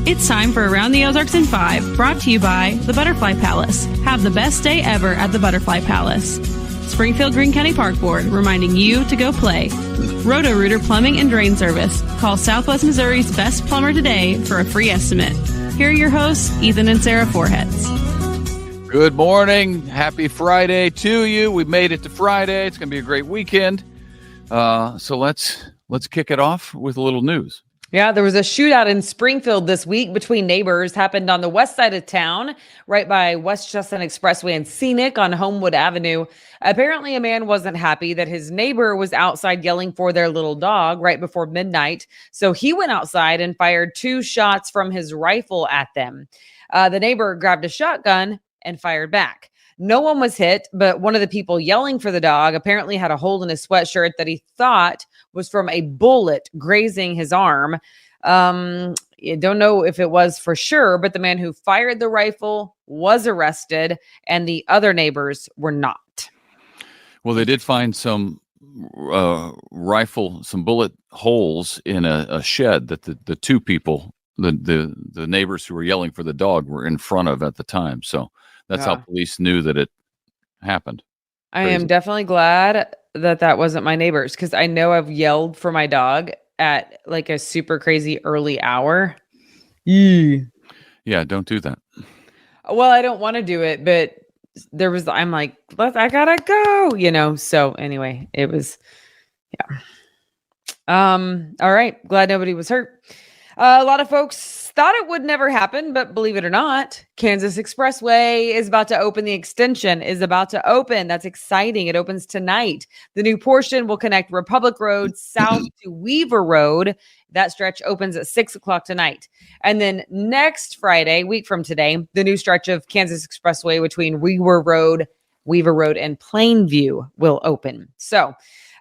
It's time for Around the Ozarks in 5, brought to you by the Butterfly Palace. Have the best day ever at the Butterfly Palace. Springfield Greene County Park Board, reminding you to go play. Roto-Rooter Plumbing and Drain Service. Call Southwest Missouri's best plumber today for a free estimate. Here are your hosts, Ethan and Sarah Foreheads. Good morning. Happy Friday to you. We made it to Friday. It's going to be a great weekend. So let's kick it off with a little news. Yeah, there was a shootout in Springfield this week between neighbors. Happened on the west side of town, right by West Justin Expressway and Scenic on Homewood Avenue. Apparently, a man wasn't happy that his neighbor was outside yelling for their little dog right before midnight. So he went outside and fired 2 shots from his rifle at them. The neighbor grabbed a shotgun and fired back. No one was hit, but one of the people yelling for the dog apparently had a hole in his sweatshirt that he thought was from a bullet grazing his arm. You don't know if it was for sure, but the man who fired the rifle was arrested and the other neighbors were not. Well, they did find some some bullet holes in a shed that the 2 people, the neighbors who were yelling for the dog, were in front of at the time. So that's how police knew that it happened. I am definitely glad that wasn't my neighbors, because I know I've yelled for my dog at like a super crazy early hour. Yeah, don't do that. Well, I don't want to do it, but I'm like, I gotta go, So anyway, it was, yeah. All right. Glad nobody was hurt. A lot of folks thought it would never happen, but believe it or not, Kansas Expressway is about to open. The extension is about to open. That's exciting. It opens tonight. The new portion will connect Republic Road south to Weaver Road. That stretch opens at 6:00 tonight. And then next Friday, week from today, the new stretch of Kansas Expressway between Weaver Road, and Plainview will open. So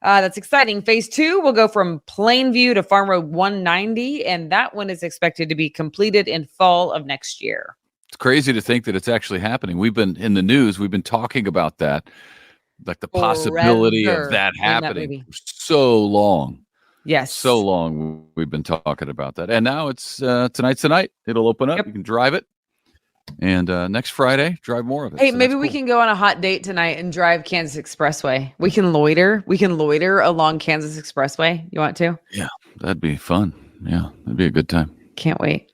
that's exciting. Phase 2 will go from Plainview to Farm Road 190, and that one is expected to be completed in fall of next year. It's crazy to think that it's actually happening. We've been in the news. We've been talking about that, like the possibility of that happening for so long. Yes. So long we've been talking about that. And now it's tonight's the night. It'll open up. Yep. You can drive it. And next Friday, drive more of it. Hey, so maybe we can go on a hot date tonight and drive Kansas Expressway. We can loiter. Along Kansas Expressway. You want to? Yeah, that'd be fun. Yeah, that'd be a good time. Can't wait.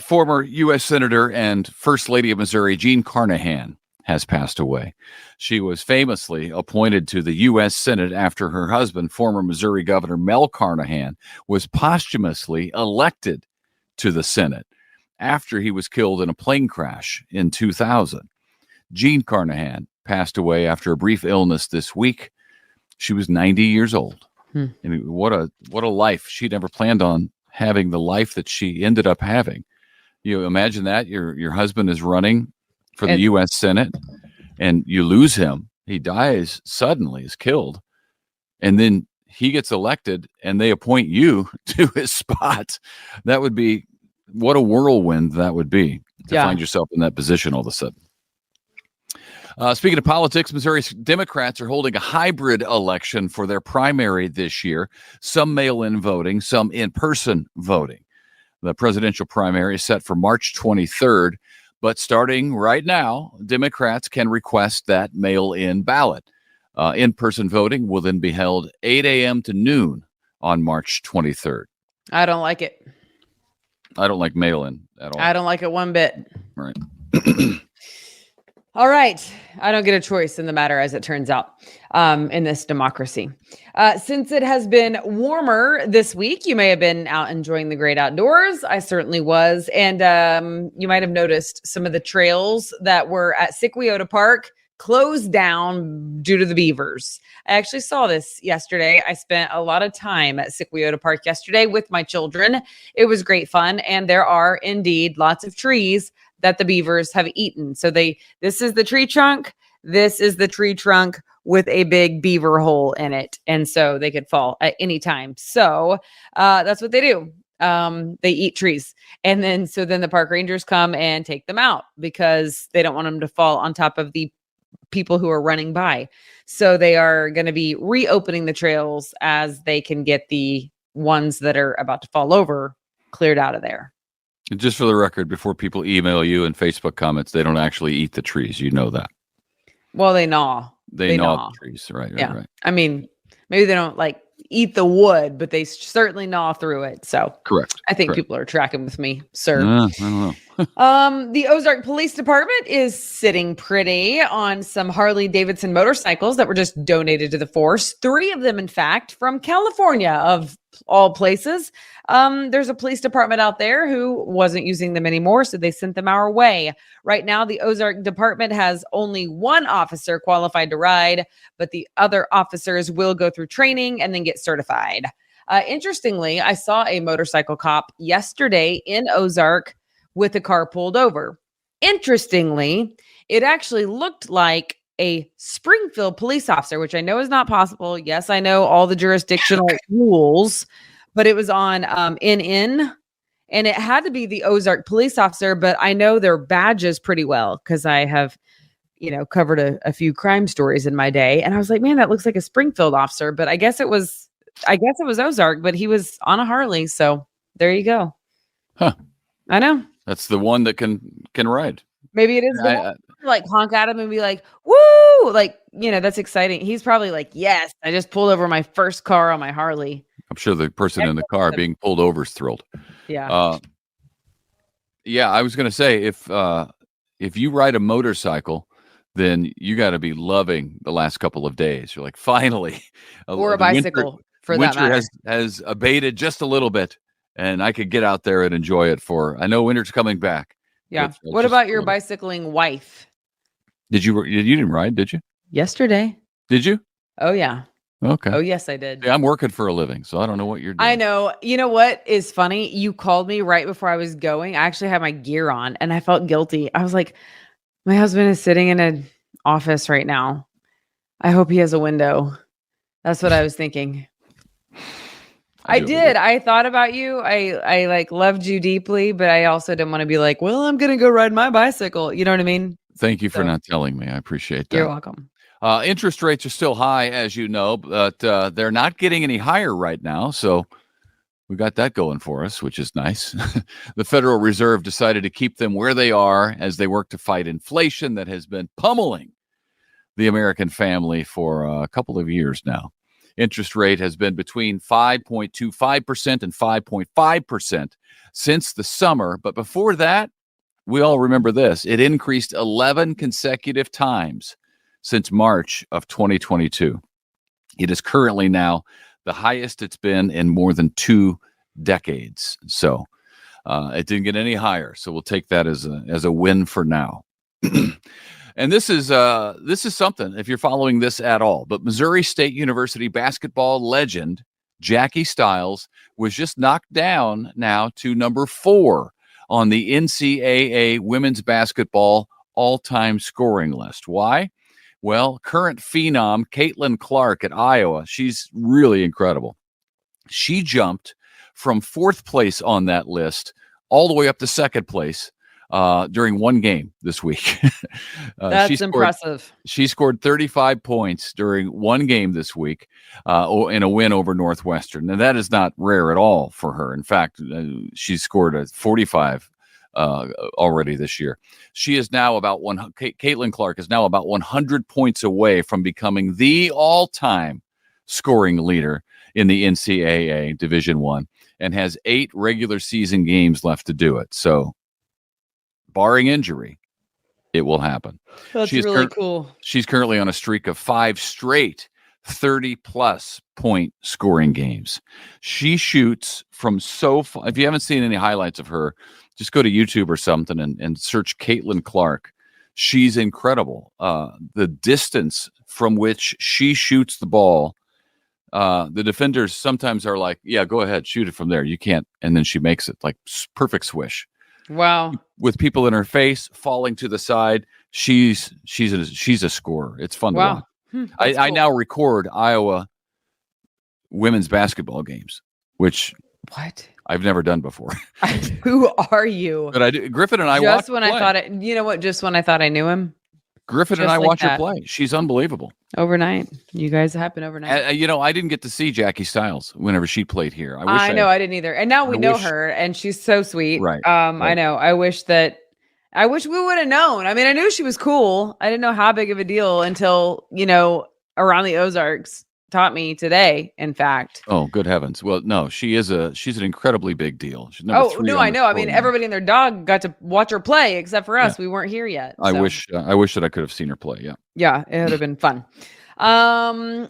Former U.S. Senator and First Lady of Missouri, Jean Carnahan, has passed away. She was famously appointed to the U.S. Senate after her husband, former Missouri Governor Mel Carnahan, was posthumously elected to the Senate after he was killed in a plane crash in 2000. Jean Carnahan passed away after a brief illness this week. She was 90 years old. And what a life. She never planned on having the life that she ended up having. You imagine that your husband is running for the U.S. Senate and you lose him. He dies suddenly, is killed. And then he gets elected and they appoint you to his spot. That would be, what a whirlwind that would be to find yourself in that position all of a sudden. Speaking of politics, Missouri's Democrats are holding a hybrid election for their primary this year. Some mail-in voting, some in-person voting. The presidential primary is set for March 23rd, but starting right now, Democrats can request that mail-in ballot. In-person voting will then be held 8 a.m. to noon on March 23rd. I don't like it. I don't like mail-in at all. I don't like it one bit. Right. All right. I don't get a choice in the matter, as it turns out, in this democracy. Since it has been warmer this week, you may have been out enjoying the great outdoors. I certainly was. And you might have noticed some of the trails that were at Siquiota Park closed down due to the beavers. I actually saw this yesterday. I spent a lot of time at Siquiota Park yesterday with my children. It was great fun. And there are indeed lots of trees that the beavers have eaten. So this is the tree trunk. This is the tree trunk with a big beaver hole in it. And so they could fall at any time. So that's what they do. They eat trees. And then the park rangers come and take them out because they don't want them to fall on top of the people who are running by. So they are going to be reopening the trails as they can get the ones that are about to fall over cleared out of there. Just for the record, before people email you in Facebook comments, they don't actually eat the trees. You know that. Well, they gnaw. They gnaw the trees. Right. Yeah. I mean, maybe they don't like eat the wood, but they certainly gnaw through it. So correct. I think people are tracking with me, sir. I don't know. The Ozark Police Department is sitting pretty on some Harley Davidson motorcycles that were just donated to the force. 3 of them, in fact, from California, of all places. There's a police department out there who wasn't using them anymore, so they sent them our way. Right now, the Ozark Department has only 1 officer qualified to ride, but the other officers will go through training and then get certified. Interestingly, I saw a motorcycle cop yesterday in Ozark with a car pulled over. Interestingly, it actually looked like a Springfield police officer, which I know is not possible. Yes, I know all the jurisdictional rules, but it was on NN, and it had to be the Ozark police officer, but I know their badges pretty well because I have, covered a few crime stories in my day. And I was like, man, that looks like a Springfield officer, but I guess it was Ozark, but he was on a Harley. So there you go. Huh. I know. That's the one that can ride. Maybe it is like honk at him and be like, woo, like, that's exciting. He's probably like, yes, I just pulled over my first car on my Harley. I'm sure the person in the car being pulled over is thrilled. Yeah. I was going to say, if you ride a motorcycle, then you got to be loving the last couple of days. You're like, finally. Or a bicycle, for that matter. Winter has abated just a little bit, and I could get out there and enjoy it I know winter's coming back. Yeah. What about your bicycling wife? You didn't ride, did you? Yesterday. Did you? Oh, yeah. Okay. Oh, yes, I did. Yeah, I'm working for a living, so I don't know what you're doing. I know. You know what is funny? You called me right before I was going. I actually had my gear on, and I felt guilty. I was like, my husband is sitting in an office right now. I hope he has a window. That's what I was thinking. I did. I thought about you. I like loved you deeply, but I also didn't want to be like, well, I'm going to go ride my bicycle. You know what I mean? Thank you for not telling me. I appreciate that. You're welcome. Interest rates are still high, as you know, but they're not getting any higher right now. So we got that going for us, which is nice. The Federal Reserve decided to keep them where they are as they work to fight inflation that has been pummeling the American family for a couple of years now. Interest rate has been between 5.25% and 5.5% since the summer. But before that, we all remember this. It increased 11 consecutive times since March of 2022. It is currently now the highest it's been in more than 2 decades. So it didn't get any higher. So we'll take that as a win for now. And this is something, if you're following this at all. But Missouri State University basketball legend Jackie Stiles was just knocked down now to number 4 on the NCAA women's basketball all-time scoring list. Why? Well, current phenom Caitlin Clark at Iowa, she's really incredible. She jumped from 4th place on that list all the way up to 2nd place during one game this week. That's impressive. She scored 35 points during one game this week in a win over Northwestern. And that is not rare at all for her. In fact, she's scored a 45 already this year. She is now Caitlin Clark is now about 100 points away from becoming the all-time scoring leader in the NCAA Division I and has 8 regular season games left to do it. So, barring injury, it will happen. That's really cool. She's currently on a streak of 5 straight 30-plus point scoring games. She shoots from so far. If you haven't seen any highlights of her, just go to YouTube or something and search Caitlin Clark. She's incredible. The distance from which she shoots the ball, the defenders sometimes are like, yeah, go ahead, shoot it from there. You can't. And then she makes it like perfect swish. Wow. With people in her face, falling to the side. She's a scorer. It's fun to watch. I now record Iowa women's basketball games, which I've never done before. Who are you? But I do. Griffin and I just when I thought it. You know what? Just when I thought I knew him. Griffin and I watch her play. She's unbelievable. Overnight. You guys happen overnight. I didn't get to see Jackie Stiles whenever she played here. I know, I didn't either. And now we know her, and she's so sweet. Right. I know. I wish we would have known. I mean, I knew she was cool. I didn't know how big of a deal until, Around the Ozarks taught me today, in fact. Oh, good heavens. Well, no, she's an incredibly big deal. She's number 3 I know. I mean, everybody and their dog got to watch her play except for us. Yeah. We weren't here yet. I wish that I could have seen her play. Yeah. Yeah, it would have been fun. 2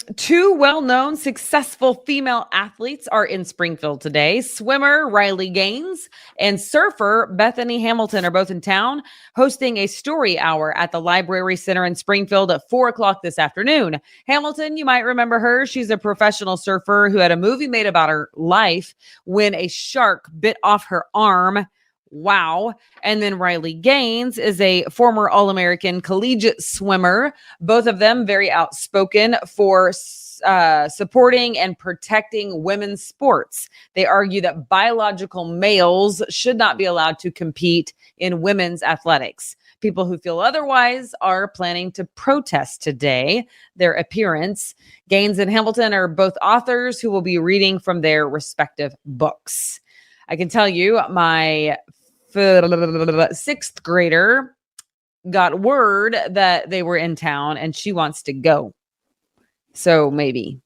well-known successful female athletes are in Springfield today. Swimmer Riley Gaines and surfer Bethany Hamilton are both in town, hosting a story hour at the Library Center in Springfield at 4:00 this afternoon. Hamilton, you might remember her. She's a professional surfer who had a movie made about her life when a shark bit off her arm. Wow. And then Riley Gaines is a former All-American collegiate swimmer. Both of them very outspoken for supporting and protecting women's sports. They argue that biological males should not be allowed to compete in women's athletics. People who feel otherwise are planning to protest today their appearance. Gaines and Hamilton are both authors who will be reading from their respective books. I can tell you my 6th grader got word that they were in town and she wants to go. So maybe.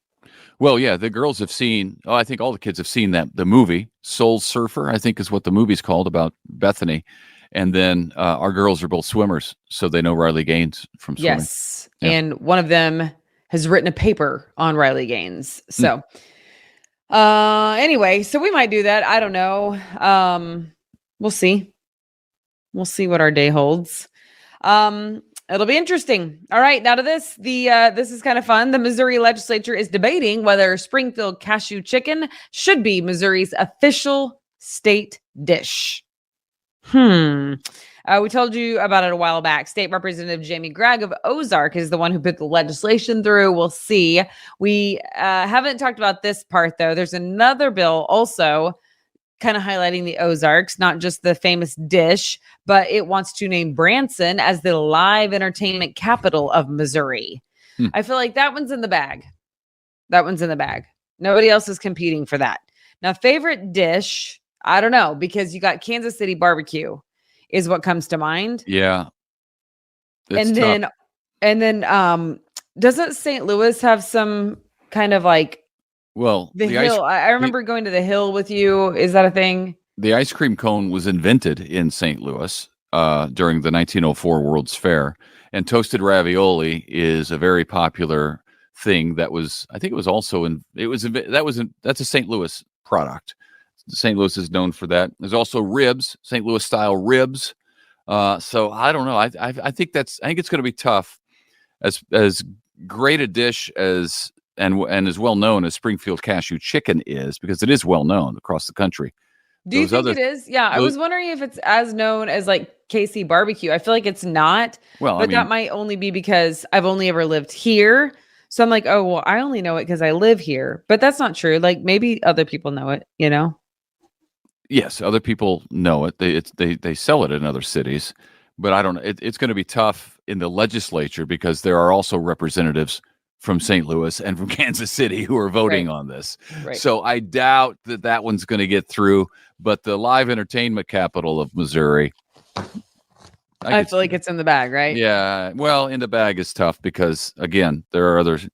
Well, yeah, the girls have seen, I think all the kids have seen the movie, Soul Surfer, I think is what the movie's called, about Bethany. And then our girls are both swimmers, so they know Riley Gaines from swimming. Yes. Yeah. And one of them has written a paper on Riley Gaines. So anyway, so we might do that. I don't know. We'll see. We'll see what our day holds. It'll be interesting. All right, now to this. This is kind of fun. The Missouri legislature is debating whether Springfield cashew chicken should be Missouri's official state dish. We told you about it a while back. State Representative Jamie Gregg of Ozark is the one who put the legislation through. We'll see. We haven't talked about this part, though. There's another bill also kind of highlighting the Ozarks, not just the famous dish, but it wants to name Branson as the live entertainment capital of Missouri. I feel like that one's in the bag. Nobody else is competing for that. Now, favorite dish, I don't know, because you got Kansas City barbecue is what comes to mind. Yeah. And then doesn't St. Louis have some kind of like, well, the Hill? I remember going to the Hill with you. Is that a thing? The ice cream cone was invented in St. Louis during the 1904 World's Fair, and toasted ravioli is a very popular thing. That's a St. Louis product. St. Louis is known for that. There's also ribs, St. Louis style ribs. So I don't know. I think it's going to be tough. As great a dish as and as well known as Springfield cashew chicken is, because it is well known across the country. Do you think it is? Yeah, I was wondering if it's as known as like KC barbecue. I feel like it's not. Well, but that might only be because I've only ever lived here. So I'm like, oh, well, I only know it because I live here. But that's not true. Like maybe other people know it, Yes, other people know it. They sell it in other cities. But I don't know. It's going to be tough in the legislature because there are also representatives from St. Louis and from Kansas City who are voting on this. Right. So I doubt that one's going to get through. But the live entertainment capital of Missouri, I feel like it's in the bag, right? Yeah. Well, in the bag is tough because, again, there are others.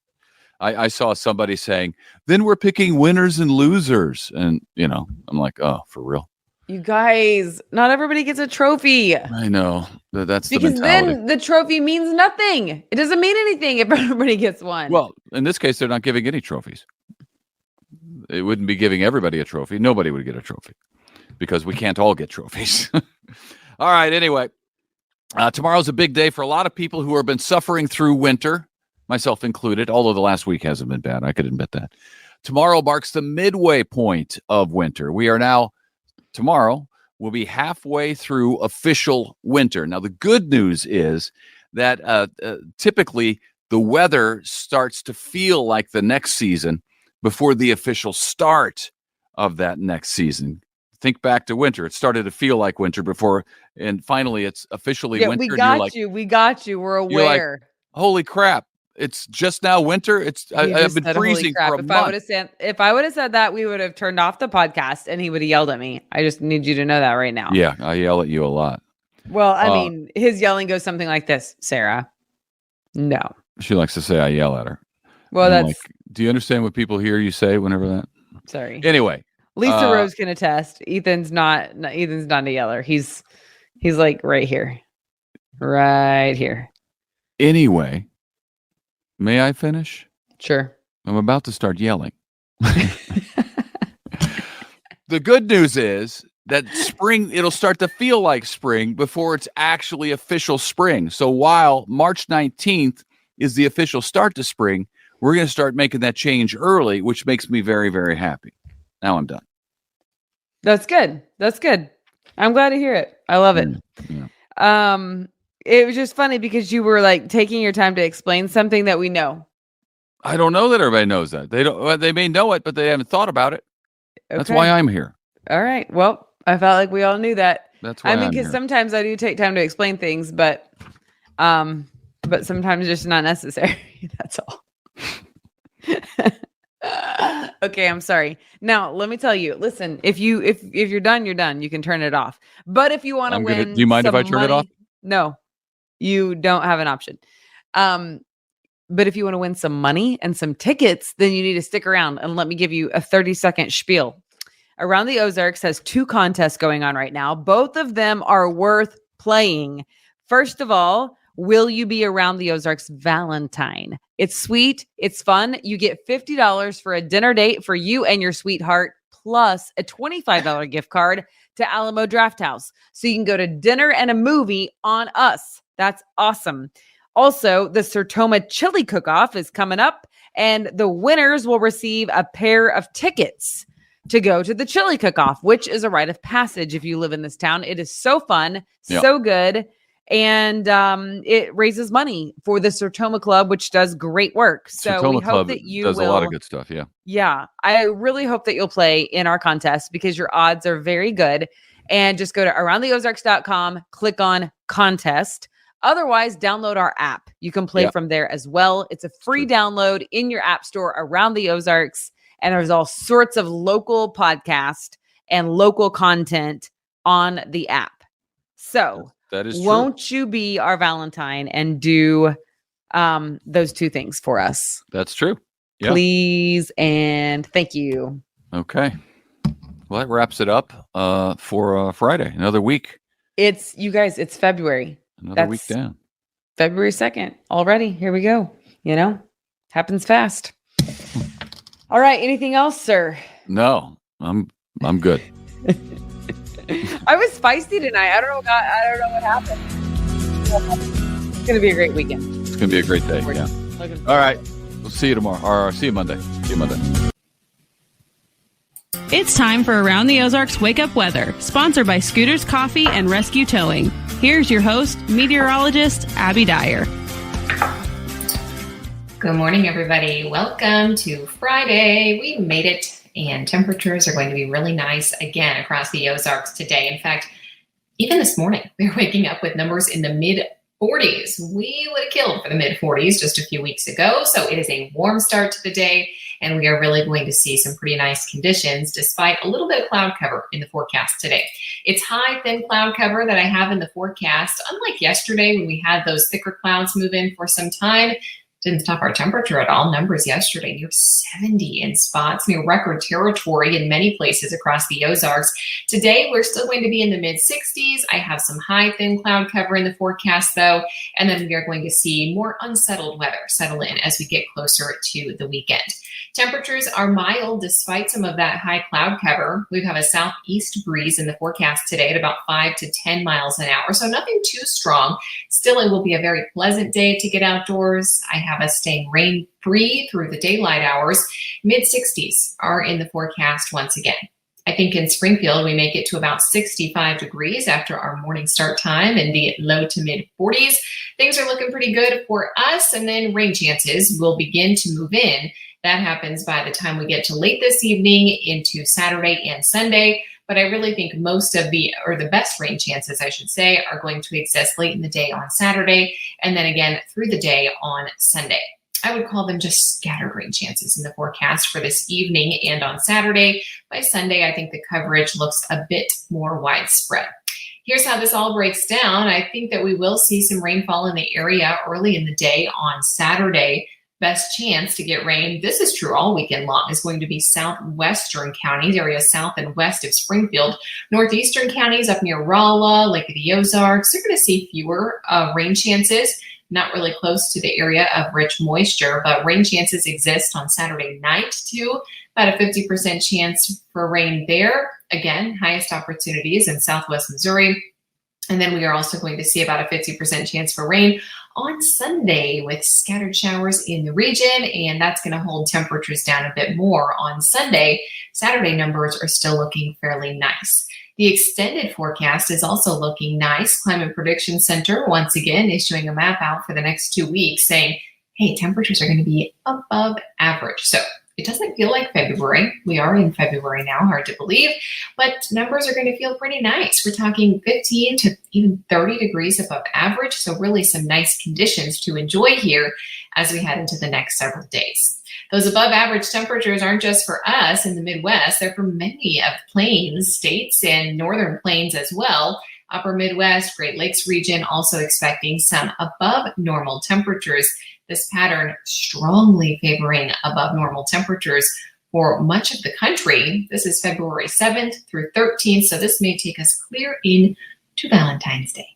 I saw somebody saying, then we're picking winners and losers. And, I'm like, oh, for real? You guys, not everybody gets a trophy. I know. That's because the mentality. Then the trophy means nothing. It doesn't mean anything if everybody gets one. Well, in this case, they're not giving any trophies. It wouldn't be giving everybody a trophy. Nobody would get a trophy because we can't all get trophies. All right. Anyway, tomorrow's a big day for a lot of people who have been suffering through winter, myself included, although the last week hasn't been bad. I could admit that. Tomorrow marks the midway point of winter. Tomorrow will be halfway through official winter. Now, the good news is that typically the weather starts to feel like the next season before the official start of that next season. think back to winter. It started to feel like winter before, and finally it's officially winter. We got you. We got you. We're You're like, aware. holy crap. It's just now winter. I've been freezing for a month. If I would have said that, we would have turned off the podcast and he would have yelled at me. I just need you to know that right now. Yeah, I yell at you a lot. Well, I mean, his yelling goes something like this, Sarah. No. She likes to say I yell at her. Well, that's... like, do you understand what people hear you say whenever that? Sorry. Anyway. Lisa Rose can attest. Ethan's not a yeller. He's like right here. Right here. Anyway. May I finish? Sure. I'm about to start yelling. The good news is that spring, it'll start to feel like spring before it's actually official spring. So while March 19th is the official start to spring, we're going to start making that change early, which makes me very, very happy. Now I'm done. That's good. That's good. I'm glad to hear it. I love it. Yeah. It was just funny because you were like taking your time to explain something that we know. I don't know that everybody knows that. They may know it, but they haven't thought about it. Okay. That's why I'm here. All right. Well, I felt like we all knew that. That's why because sometimes I do take time to explain things, but sometimes it's just not necessary. That's all. Okay, I'm sorry. Now, let me tell you. Listen, if you're done, you're done. You can turn it off. But if you want to win, do you mind if I turn it off? No, you don't have an option. But if you want to win some money and some tickets, then you need to stick around and let me give you a 30-second spiel. Around the Ozarks has 2 contests going on right now. Both of them are worth playing. First of all, will you be Around the Ozarks Valentine? It's sweet. It's fun. You get $50 for a dinner date for you and your sweetheart, plus a $25 gift card to Alamo Drafthouse. So you can go to dinner and a movie on us. That's awesome. Also, the Sertoma Chili Cook-Off is coming up, and the winners will receive a pair of tickets to go to the Chili Cook-Off, which is a rite of passage if you live in this town. It is so fun, so good, and it raises money for the Sertoma Club, which does great work. So Sertoma we hope Club that you does will, a lot of good stuff, yeah. Yeah, I really hope that you'll play in our contest because your odds are very good. And just go to aroundtheozarks.com, click on contest. Otherwise, download our app. You can play from there as well. It's a free download in your app store, Around the Ozarks. And there's all sorts of local podcast and local content on the app. So that is true. Won't you be our Valentine and do those 2 things for us? That's true. Yeah. Please and thank you. Okay. Well, that wraps it up for Friday. Another week. It's February. Another week down. February 2nd already. Here we go. Happens fast. All right. Anything else, sir? No, I'm good. I was feisty tonight. I don't know what happened. It's going to be a great weekend. It's going to be a great day. Yeah. All right. We'll see you tomorrow. Or see you Monday. It's time for Around the Ozarks Wake Up Weather, sponsored by Scooters Coffee and Rescue Towing. Here's your host, meteorologist Abby Dyer. Good morning, everybody. Welcome to Friday. We made it, and temperatures are going to be really nice again across the Ozarks today. In fact, even this morning, we were waking up with numbers in the mid-40s. We would have killed for the mid-40s just a few weeks ago, so it is a warm start to the day, and we are really going to see some pretty nice conditions despite a little bit of cloud cover in the forecast today. It's high, thin cloud cover that I have in the forecast. Unlike yesterday when we had those thicker clouds move in for some time, didn't stop our temperature at all. Numbers yesterday near 70 in spots, near record territory in many places across the Ozarks. Today, we're still going to be in the mid-60s. I have some high, thin cloud cover in the forecast, though, and then we are going to see more unsettled weather settle in as we get closer to the weekend. Temperatures are mild despite some of that high cloud cover. We have a southeast breeze in the forecast today at about 5 to 10 miles an hour, so nothing too strong. Still, it will be a very pleasant day to get outdoors. I have us staying rain-free through the daylight hours. Mid-60s are in the forecast once again. I think in Springfield, we make it to about 65 degrees after our morning start time in the low to mid-40s. Things are looking pretty good for us, and then rain chances will begin to move in. That happens by the time we get to late this evening into Saturday and Sunday. but I really think most of the best rain chances, I should say, are going to exist late in the day on Saturday, and then again through the day on Sunday. I would call them just scattered rain chances in the forecast for this evening and on Saturday. By Sunday, I think the coverage looks a bit more widespread. Here's how this all breaks down. I think that we will see some rainfall in the area early in the day on Saturday. Best chance to get rain, this is true all weekend long, is going to be southwestern counties, areas south and west of Springfield. Northeastern counties up near Rolla, Lake of the Ozarks, they're going to see fewer rain chances. Not really close to the area of rich moisture, but rain chances exist on Saturday night too. About a 50% chance for rain there. Again, highest opportunities in southwest Missouri. And then we are also going to see about a 50% chance for rain on Sunday with scattered showers in the region, and that's going to hold temperatures down a bit more on Sunday. Saturday numbers are still looking fairly nice. The extended forecast is also looking nice. Climate Prediction Center, once again, issuing a map out for the next 2 weeks saying, hey, temperatures are going to be above average. So it doesn't feel like February. We are in February now, hard to believe, but numbers are going to feel pretty nice. We're talking 15 to even 30 degrees above average. So really some nice conditions to enjoy here as we head into the next several days. Those above average temperatures aren't just for us in the Midwest. They're for many of Plains states and northern plains as well. Upper Midwest, Great Lakes region also expecting some above normal temperatures. This pattern strongly favoring above normal temperatures for much of the country. This is February 7th through 13th, so this may take us clear into Valentine's Day.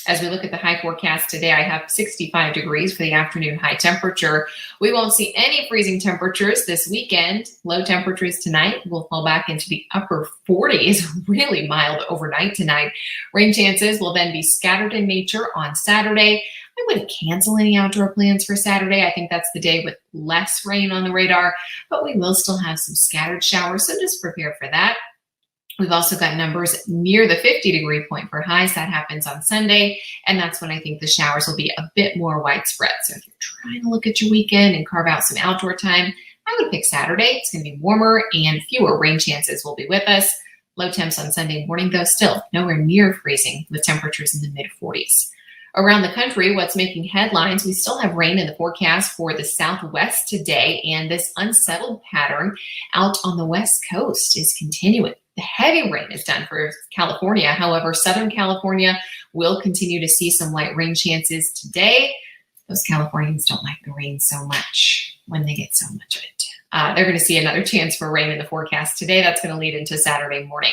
As we look at the high forecast today, I have 65 degrees for the afternoon high temperature. We won't see any freezing temperatures this weekend. Low temperatures tonight will fall back into the upper 40s, really mild overnight tonight. Rain chances will then be scattered in nature on Saturday. I wouldn't cancel any outdoor plans for Saturday. I think that's the day with less rain on the radar, but we will still have some scattered showers, so just prepare for that. We've also got numbers near the 50-degree point for highs. That happens on Sunday, and that's when I think the showers will be a bit more widespread. So if you're trying to look at your weekend and carve out some outdoor time, I would pick Saturday. It's going to be warmer and fewer rain chances will be with us. Low temps on Sunday morning, though, still nowhere near freezing with temperatures in the mid-40s. Around the country, what's making headlines, we still have rain in the forecast for the Southwest today, and this unsettled pattern out on the West Coast is continuing. The heavy rain is done for California. However, Southern California will continue to see some light rain chances today. Those Californians don't like the rain so much when they get so much of it. They're going to see another chance for rain in the forecast today. That's going to lead into Saturday morning.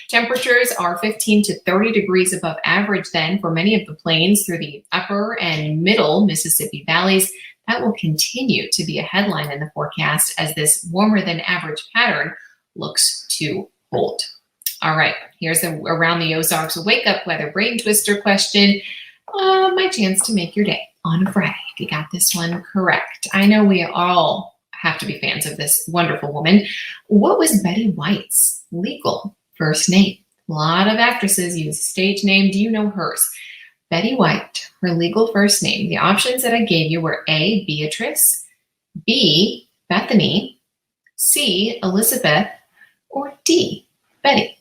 Temperatures are 15 to 30 degrees above average then for many of the plains through the upper and middle Mississippi valleys. That will continue to be a headline in the forecast as this warmer than average pattern looks to hold. All right, here's the Around the Ozarks wake up weather brain twister question. My chance to make your day on a Friday if you got this one correct. I know we all have to be fans of this wonderful woman. What was Betty White's legal first name? A lot of actresses use stage name. Do you know hers? Betty White, her legal first name. The options that I gave you were A, Beatrice, B, Bethany, C, Elizabeth, or D, Betty.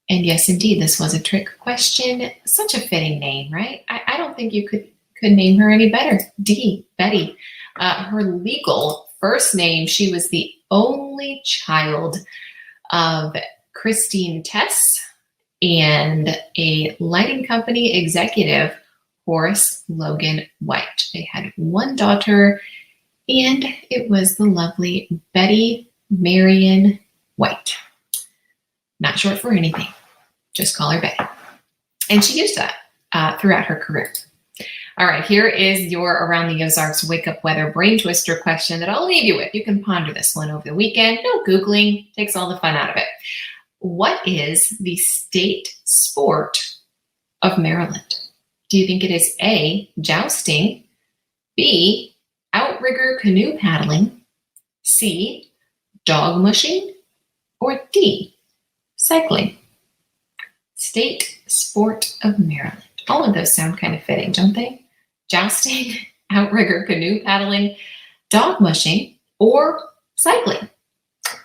And yes, indeed, this was a trick question. Such a fitting name, right? I don't think you could name her any better. D, Betty. Her legal first name, she was the only child of Christine Tess and a lighting company executive, Horace Logan White. They had one daughter, and it was the lovely Betty Marion White. Not short for anything. Just call her Betty. And she used that throughout her career. All right, here is your Around the Ozarks Wake Up Weather Brain Twister question that I'll leave you with. You can ponder this one over the weekend. No Googling, takes all the fun out of it. What is the state sport of Maryland? Do you think it is A, jousting, B, outrigger canoe paddling, C, dog mushing, or D, cycling? State sport of Maryland. All of those sound kind of fitting, don't they? Jousting, outrigger canoe paddling, dog mushing, or cycling.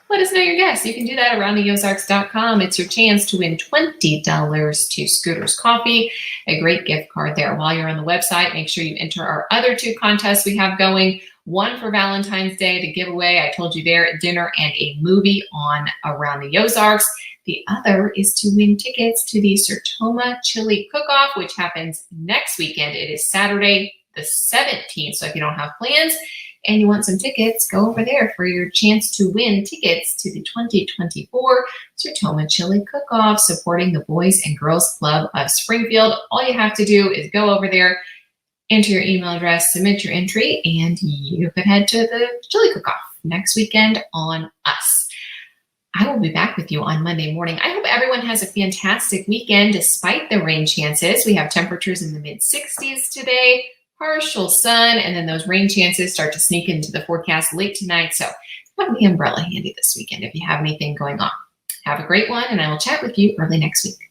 let us know your guess. You can do that at aroundtheozarks.com. It's your chance to win $20 to Scooter's Coffee, a great gift card there. While you're on the website, make sure you enter our other 2 contests we have going. One for Valentine's Day to give away, I told you there, at dinner and a movie on Around the Ozarks. The other is to win tickets to the Sertoma Chili Cook-Off, which happens next weekend. It is Saturday the 17th. So if you don't have plans and you want some tickets, go over there for your chance to win tickets to the 2024 Sertoma Chili Cook-Off, supporting the Boys and Girls Club of Springfield. All you have to do is go over there, enter your email address, submit your entry, and you can head to the chili cook-off next weekend on us. I will be back with you on Monday morning. I hope everyone has a fantastic weekend despite the rain chances. We have temperatures in the mid-60s today, partial sun, and then those rain chances start to sneak into the forecast late tonight. So have the umbrella handy this weekend if you have anything going on. Have a great one, and I will chat with you early next week.